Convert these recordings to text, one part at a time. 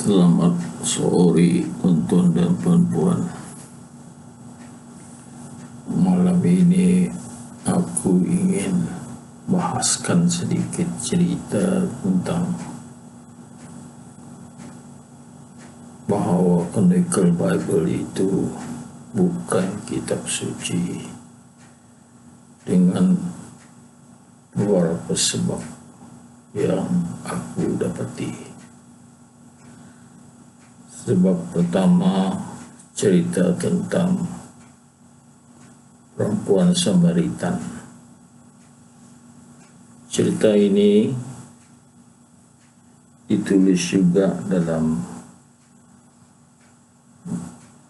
Selamat sore tonton dan perempuan. Malam ini aku ingin bahaskan sedikit cerita tentang bahawa Canonical Bible itu bukan kitab suci, dengan beberapa sebab yang aku dapati. Sebab pertama, cerita tentang perempuan Samaritan. Cerita ini ditulis juga dalam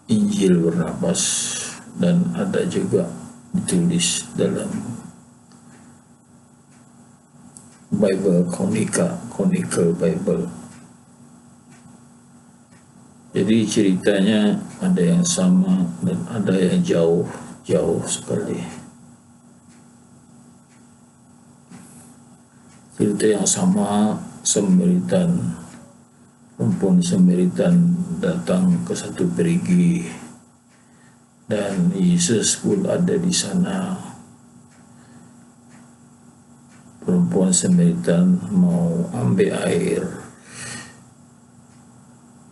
Injil Barnabas dan ada juga ditulis dalam Bible Canonical Bible. Jadi ceritanya ada yang sama dan ada yang jauh sekali. Cerita yang sama, perempuan Samaritan datang ke satu perigi dan Yesus pun ada di sana. Perempuan Samaritan mau ambil air,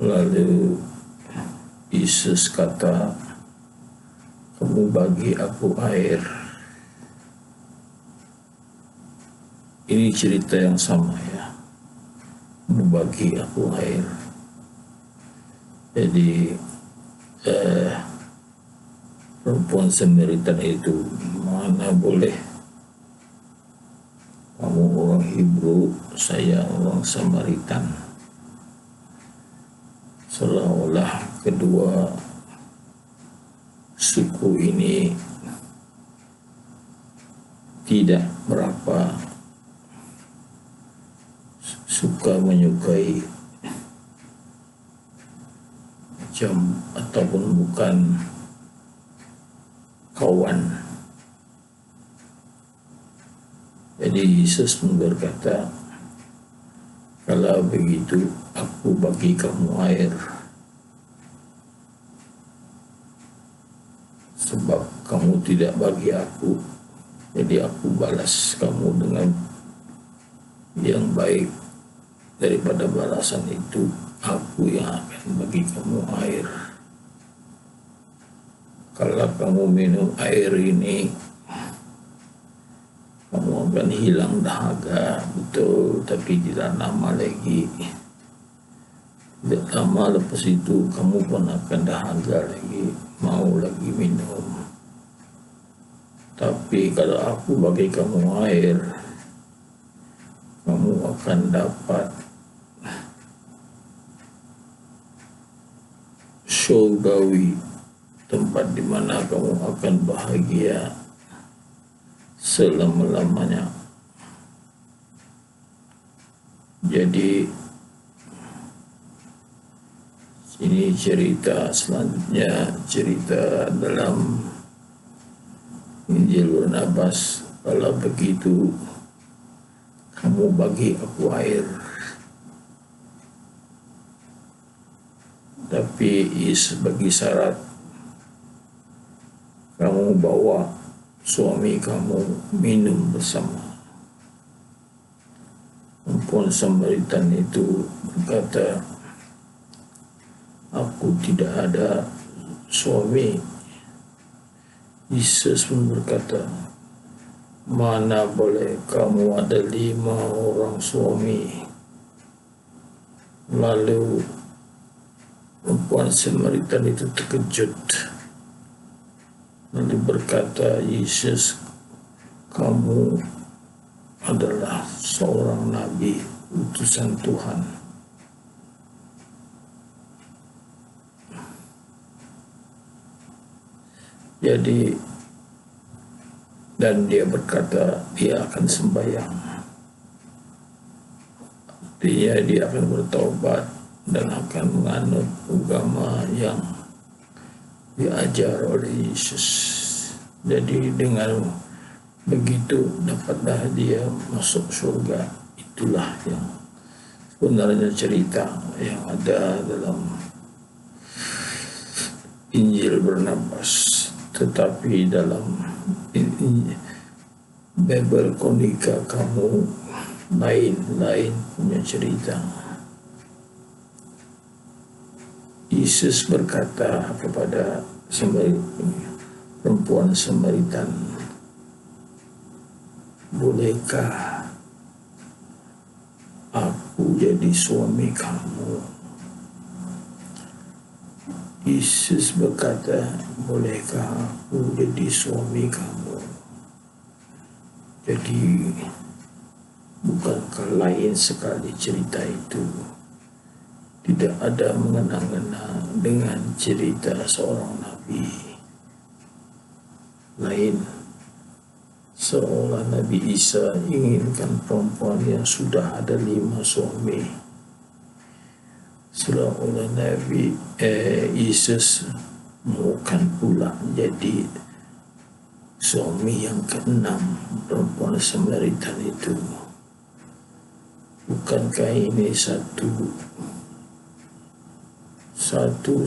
lalu Yesus kata, "Kamu bagi aku air." Ini cerita yang sama ya, "Kamu bagi aku air." Jadi perempuan Samaritan itu, mana boleh kamu orang Hebrew, saya orang Samaritan. Seolah-olah kedua suku ini tidak berapa menyukai ataupun bukan kawan. Jadi Yesus berkata, "Kalau begitu aku bagi kamu air, sebab kamu tidak bagi aku, jadi aku balas kamu dengan yang baik. Daripada balasan itu, aku yang akan bagi kamu air. Kalau kamu minum air ini, kamu akan hilang dahaga, betul, tapi tidak lama lagi. Tidak lama lepas itu kamu pun akan dahaga lagi, mau lagi minum. Tapi kalau aku bagi kamu air, kamu akan dapat surgawi, tempat di mana kamu akan bahagia selama-lamanya." Jadi ini cerita selanjutnya, cerita dalam Injil Barnabas. "Kalau begitu kamu bagi aku air." Tapi Yesus bagi syarat, kamu bawa suami kamu minum bersama. Perempuan Samaritan itu berkata, "Aku tidak ada suami." Yesus pun berkata, "Mana boleh kamu ada 5 orang suami?" Lalu perempuan Samaritan itu terkejut, lalu berkata, "Yesus, kamu adalah seorang nabi, utusan Tuhan." Jadi, dan dia berkata dia akan sembahyang. Dia akan bertobat dan akan menganut agama yang diajar oleh Yesus. Jadi dengan begitu dapatlah dia masuk surga. Itulah yang benarnya cerita yang ada dalam Injil Barnabas, tetapi dalam Bible Konica kamu lain punya cerita. Yesus berkata kepada perempuan Samaritan, bolehkah aku jadi suami kamu? Yesus berkata, bolehkah aku jadi suami kamu? Jadi bukankah lain sekali cerita itu? Tidak ada mengena-ngena dengan cerita seorang nabi. Lain, seolah Nabi Isa inginkan perempuan yang sudah ada 5 suami. Seolah Nabi Yesus bukan pula jadi suami yang ke-6 perempuan Samaritan itu. Bukankah ini satu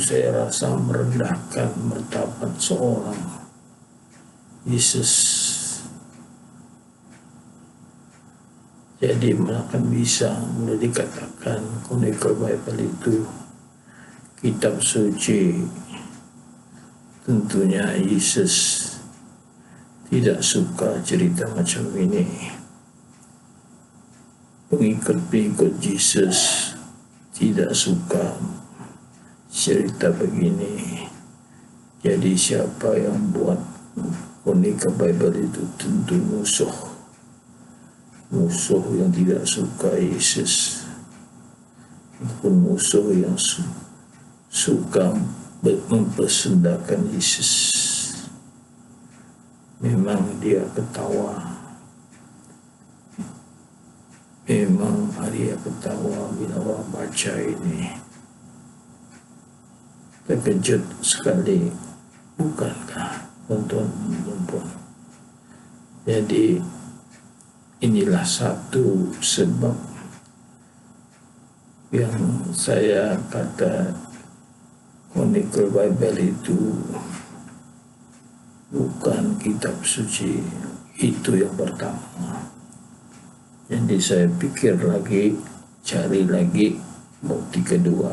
saya rasa merendahkan martabat seorang Yesus. Jadi akan bisa mulai dikatakan Chronicle Bible itu kitab suci. Tentunya Yesus tidak suka cerita macam ini. Pengikut-pengikut Yesus tidak suka cerita begini. Jadi siapa yang buat Chronicle Bible itu tentu musuh yang tidak suka Yesus, ataupun musuh yang suka mempersendakan Yesus. Memang dia ketawa, bila orang baca ini. Terkejut sekali, bukankah tuan-tuan? Jadi inilah satu sebab yang saya kata Chronicle Bible itu bukan kitab suci. Itu yang pertama. Jadi saya pikir lagi, cari lagi bukti kedua.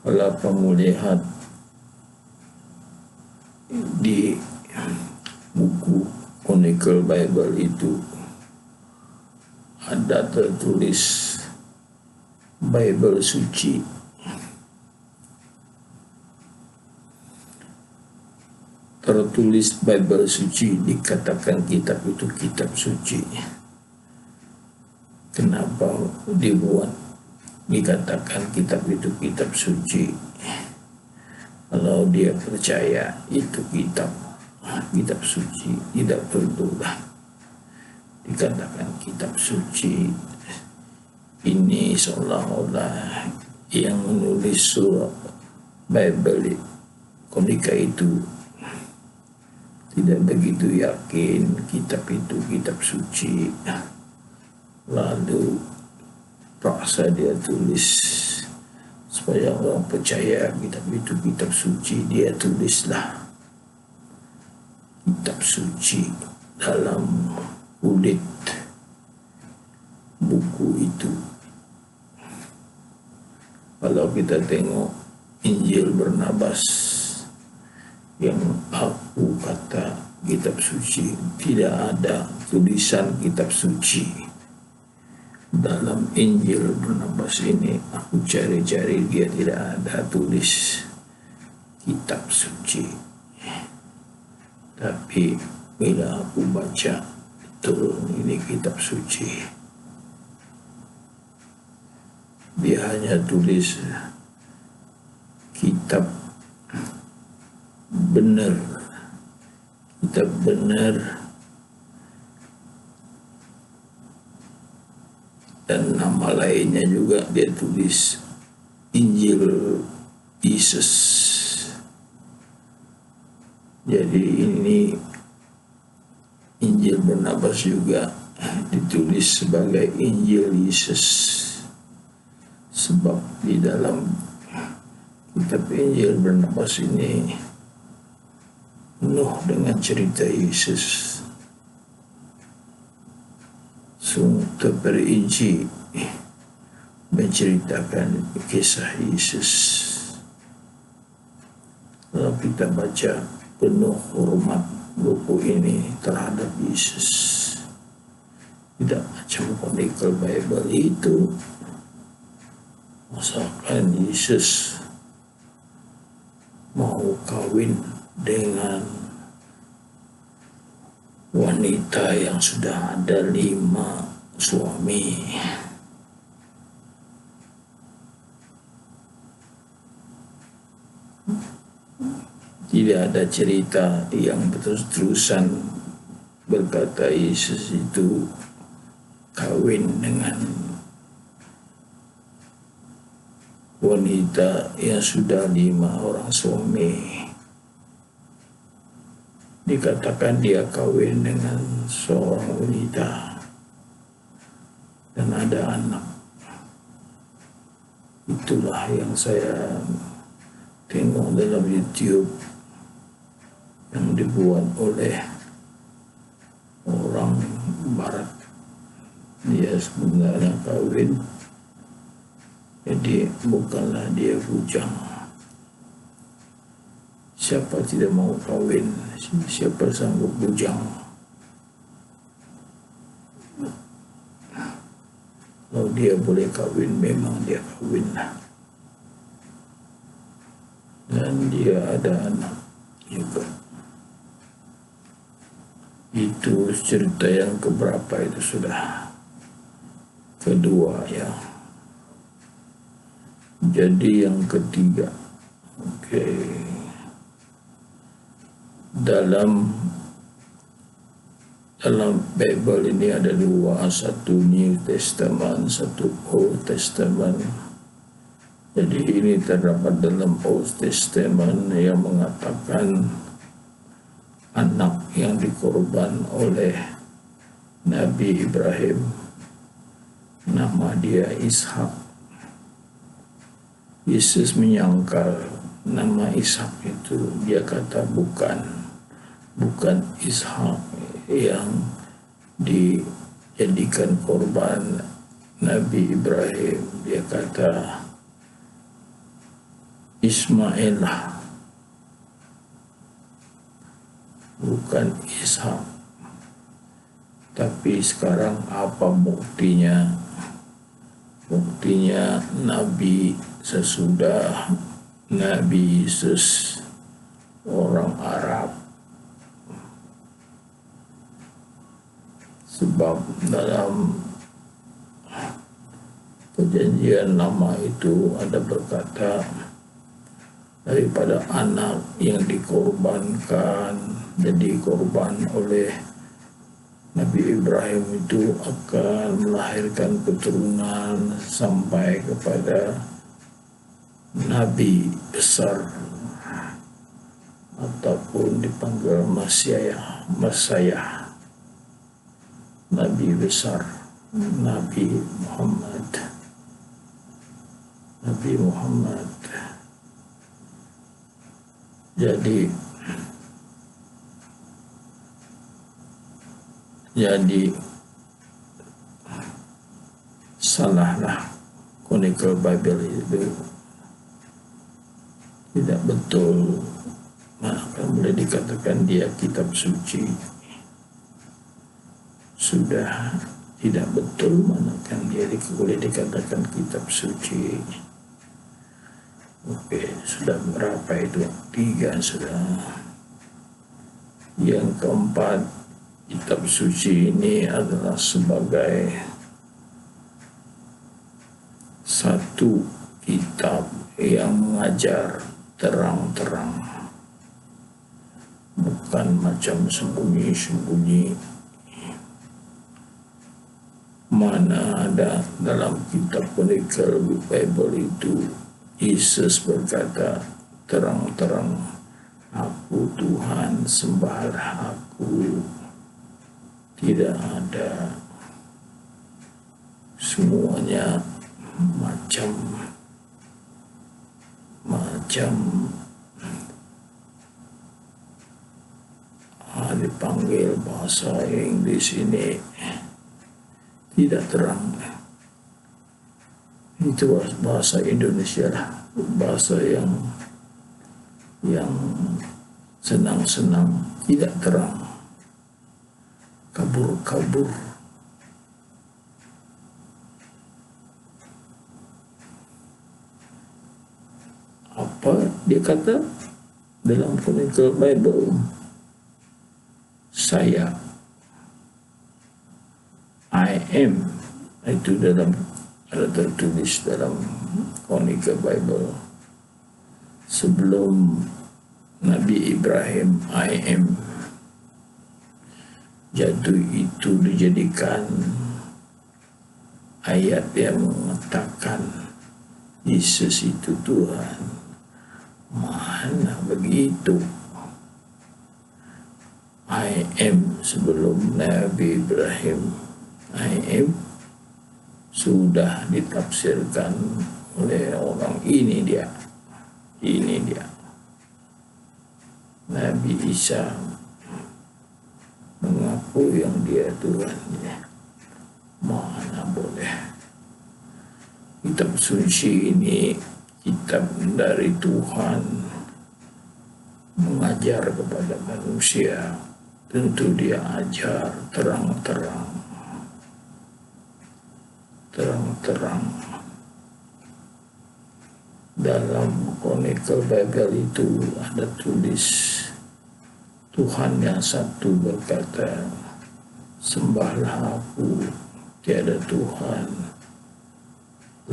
Kalau kamu lihat di buku Chronicle Bible itu ada tertulis Bible suci. Tertulis Bible suci, dikatakan kitab itu kitab suci. Kenapa dikatakan kitab itu kitab suci? Kalau dia percaya itu kitab suci, tidak perlulah dikatakan kitab suci. Ini seolah-olah yang menulis surat Bible Konica itu tidak begitu yakin kitab itu kitab suci, lalu paksa dia tulis supaya orang percaya kitab itu kitab suci. Dia tulislah kitab suci dalam kulit buku itu. Kalau kita tengok Injil Barnabas yang aku kata kitab suci, tidak ada tulisan kitab suci dalam Injil Barnabas ini. Aku cari-cari, dia tidak ada tulis kitab suci. Tapi bila aku baca, betul ini kitab suci. Dia hanya tulis kitab benar, dan nama lainnya juga dia tulis Injil Yesus. Jadi ini Injil Barnabas juga ditulis sebagai Injil Yesus. Sebab di dalam kitab Injil Barnabas ini penuh dengan cerita Yesus, sungguh terperinci menceritakan kisah Yesus. Kalau kita baca penuh hormat buku ini terhadap Yesus, tidak macam Chronicle Bible itu. Masakan Yesus mau kawin dengan wanita yang sudah ada 5 suami. Tidak ada cerita yang terus-terusan berkata Yesus itu kawin dengan wanita yang sudah 5 orang suami. Dikatakan dia kawin dengan seorang wanita dan ada anak. Itulah yang saya tengok dalam YouTube yang dibuat oleh orang barat. Dia sebenarnya kawin, jadi bukanlah dia bujang. Siapa tidak mau kawin? Siapa sanggup bujang? Kalau dia boleh kawin, memang dia kawin lah. Dan dia ada anak juga. Itu cerita yang keberapa itu sudah? Kedua ya. Jadi yang ketiga. Dalam Bible ini ada 2, satu New Testament, satu Old Testament. Jadi ini terdapat dalam Old Testament yang mengatakan anak yang dikorban oleh Nabi Ibrahim, nama dia Ishak. Yesus menyangkal nama Ishak itu, dia kata bukan Ishak yang dijadikan korban Nabi Ibrahim. Dia kata Ismail lah, bukan Ishak. Tapi sekarang apa buktinya? Buktinya Nabi sesudah Nabi Yesus orang Arab. Sebab dalam perjanjian lama itu ada berkata daripada anak yang dikorbankan, jadi korban oleh Nabi Ibrahim itu akan melahirkan keturunan sampai kepada Nabi besar ataupun dipanggil Mesias, Nabi besar, Nabi Muhammad. Jadi salahlah Chronicle Bible itu, tidak betul. Maka boleh dikatakan dia kitab suci. Sudah tidak betul, manakan dia boleh dikatakan kitab suci. Sudah berapa itu? 3 sudah. Yang keempat, kitab suci ini adalah sebagai satu kitab yang mengajar terang-terang, bukan macam sembunyi-sembunyi. Mana ada dalam kitab Chronicle Bible itu Yesus berkata terang-terang, aku Tuhan, sembahlah aku. Tidak ada. Semuanya macam dipanggil bahasa Inggris ini tidak terang. Itu bahasa Indonesia lah, bahasa yang senang-senang, tidak terang, kabur-kabur. Apa dia kata dalam Chronicle Bible? Saya, I am, itu ada tertulis dalam Chronicle Bible. Sebelum Nabi Ibrahim, I am jatuh, itu dijadikan ayat yang mengatakan Yesus itu Tuhan. Mana begitu? I am sebelum Nabi Ibrahim, I am sudah ditafsirkan oleh orang ini dia Nabi Isa mengaku yang dia Tuhan. Mana boleh. Kitab suci ini kitab dari Tuhan, mengajar kepada manusia. Tentu dia ajar terang-terang. Dalam Chronicle Bible itu ada tulis Tuhan yang satu berkata, sembahlah aku, tiada Tuhan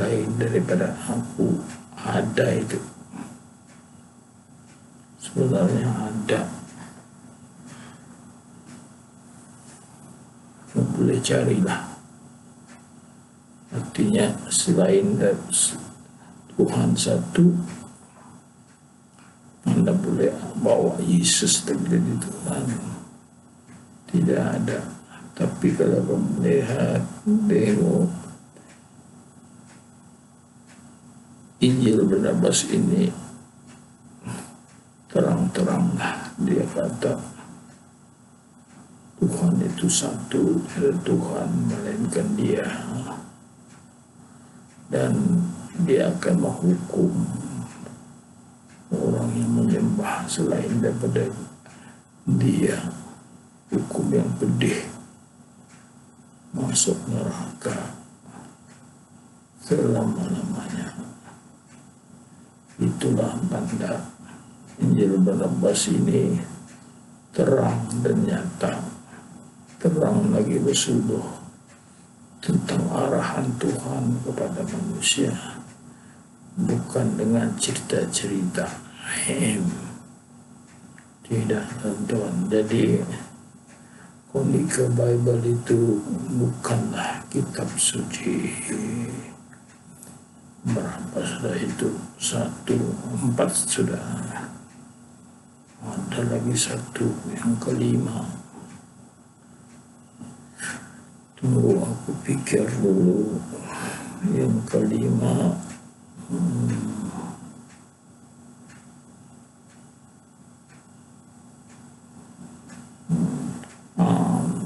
lain daripada aku. Ada itu, sebenarnya ada. Boleh carilah. Artinya selain Tuhan satu, Anda boleh bawa Yesus menjadi Tuhan. Tidak ada. Tapi kalau kamu melihat demo Injil Barnabas ini, terang-teranglah dia kata Tuhan itu satu, tidak Tuhan melainkan dia, dan dia akan menghukum orang yang menyembah selain daripada dia, hukum yang pedih, masuk neraka selama-lamanya. Itulah tanda Injil Barnabas ini terang dan nyata, terang lagi bersuluh tentang arahan Tuhan kepada manusia, bukan dengan cerita-cerita tidak, teman-teman. Jadi Chronicle Bible itu bukanlah kitab suci. Berapa sudah itu? 4 sudah. Ada lagi 1 yang kelima. Tunggu aku pikir dulu. Yang kelima,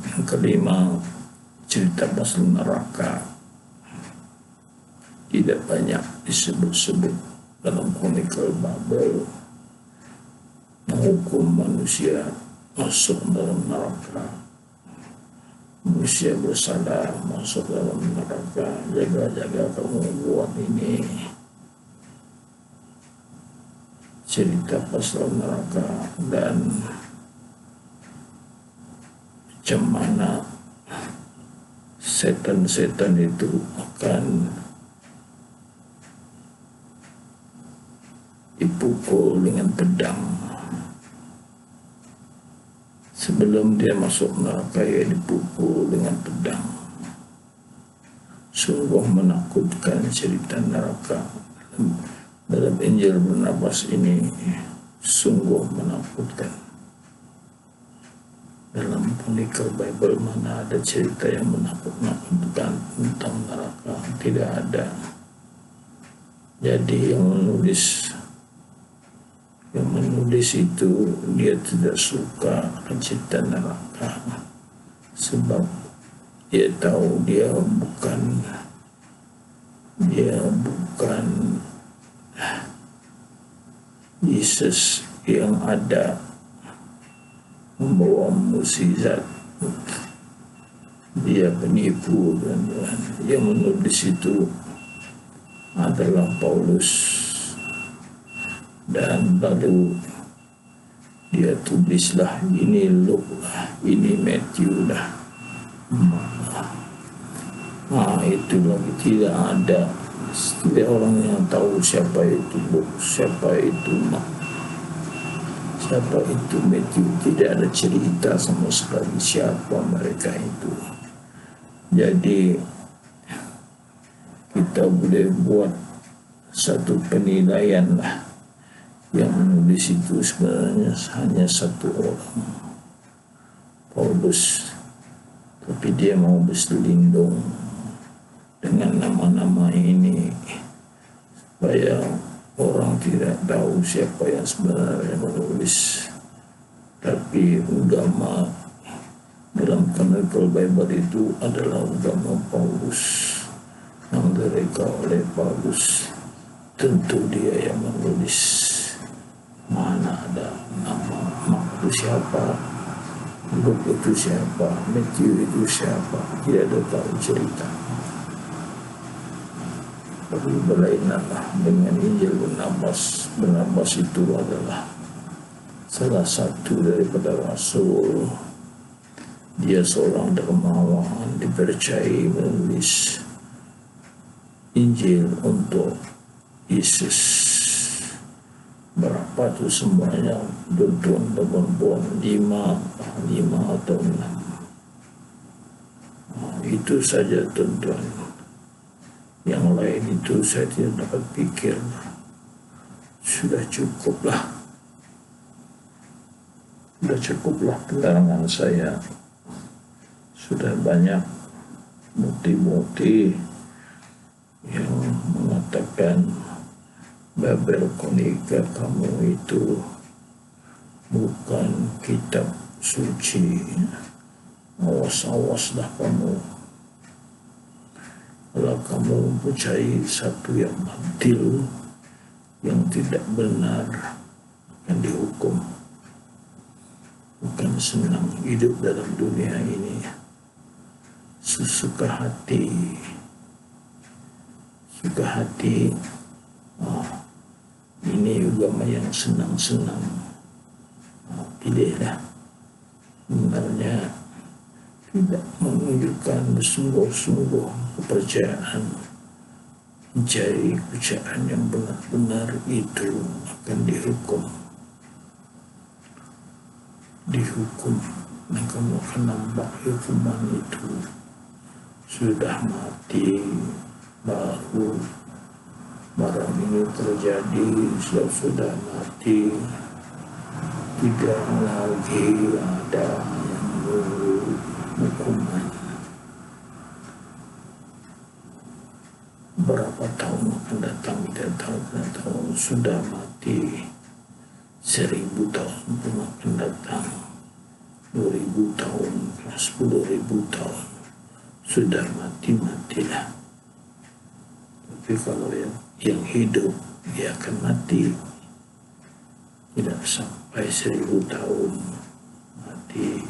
yang kelima cerita pasal neraka. Tidak banyak disebut-sebut dalam Chronicle Bible. Menghukum manusia masuk dalam neraka. Manusia bersalah masuk dalam neraka. Jaga-jaga kamu buat ini. Cerita pasal neraka dan macam mana setan-setan itu akan dipukul dengan pedang. Sebelum dia masuk neraka, ia dipukul dengan pedang. Sungguh menakutkan cerita neraka dalam Injil Barnabas ini, sungguh menakutkan. Dalam Chronicle Bible mana ada cerita yang menakutkan tentang neraka? Tidak ada. Jadi yang menulis itu dia tidak suka pencipta neraka, sebab dia tahu dia bukan Yesus yang ada membawa mukjizat. Dia penipu, dan yang menulis itu adalah Paulus. Dan lalu dia tulislah, ini Luke lah, ini Matthew lah. Itu lagi tidak ada orang yang tahu siapa itu Luke, siapa itu Matthew. Tidak ada cerita sama sekali siapa mereka itu. Jadi kita boleh buat satu penilaian lah, yang menulis itu sebenarnya hanya satu orang, Paulus, tapi dia mau berselindung dengan nama-nama ini supaya orang tidak tahu siapa yang sebenarnya menulis. Tapi agama dalam canonical Bible itu adalah agama Paulus, yang direka oleh Paulus. Tentu dia yang menulis. Mana ada nama Mark itu siapa, Luke itu siapa, Matthew itu siapa, tidak ada tahu cerita. Tapi berlainanlah dengan Injil Barnabas. Barnabas itu adalah salah satu daripada rasul. Dia seorang dermawan, dipercayai menulis Injil untuk Yesus. Berapa tuh semuanya, tuan-tuan, 5 atau 6. Itu saja tuan-tuan. Yang lain itu saya tidak dapat pikir. Sudah cukuplah penerangan saya. Sudah banyak bukti-bukti yang mengatakan Babel Konica kamu itu bukan kitab suci. Awas-awaslah kamu. Kalau kamu mempercayai satu yang batil, yang tidak benar, akan dihukum. Bukan senang hidup dalam dunia ini. Suka hati. Ini agama yang senang-senang. Pilihlah. Sebenarnya tidak menunjukkan bersungguh-sungguh kepercayaan, mencari kepercayaan yang benar-benar, itu akan dihukum. Dan kamu akan nampak hukuman itu. Sudah mati, baru barang ini terjadi, sudah mati, tidak lagi ada yang menunggu hukuman. Berapa tahun akan datang, tidak tahu, sudah mati. 1000 tahun pun akan datang, 2000 tahun, 10.000 tahun, sudah matilah. Tapi kalau yang hidup, dia akan mati. Tidak sampai 1000 tahun mati,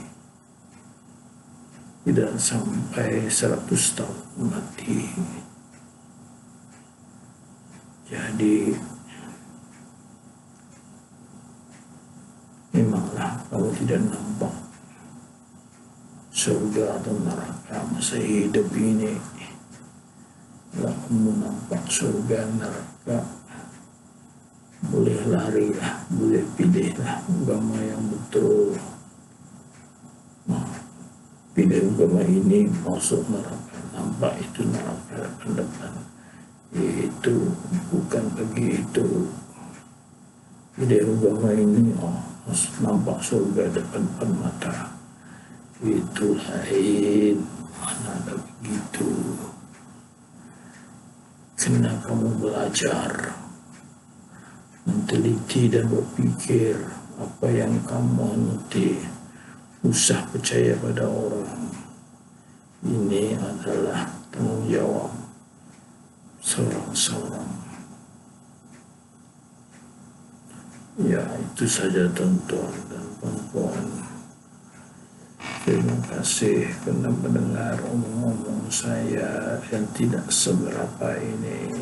tidak sampai 100 tahun mati. Jadi memanglah kalau tidak nampak surga atau neraka masa hidup ini, kalau kamu nampak surga neraka, boleh larilah, boleh pilihlah agama yang betul. Pilih agama ini, masuk neraka, nampak itu neraka akan depan, itu bukan begitu. Pilih agama ini, nampak surga depan mata, itu lain. Mana ada begitu. karena kamu belajar, meneliti dan berpikir apa yang kamu anuti. Usah percaya pada orang. Ini adalah tanggung jawab seorang-seorang. Ya, itu saja tuan-tuan dan puan-puan. Terima kasih karena mendengar omong-omong saya yang tidak seberapa ini.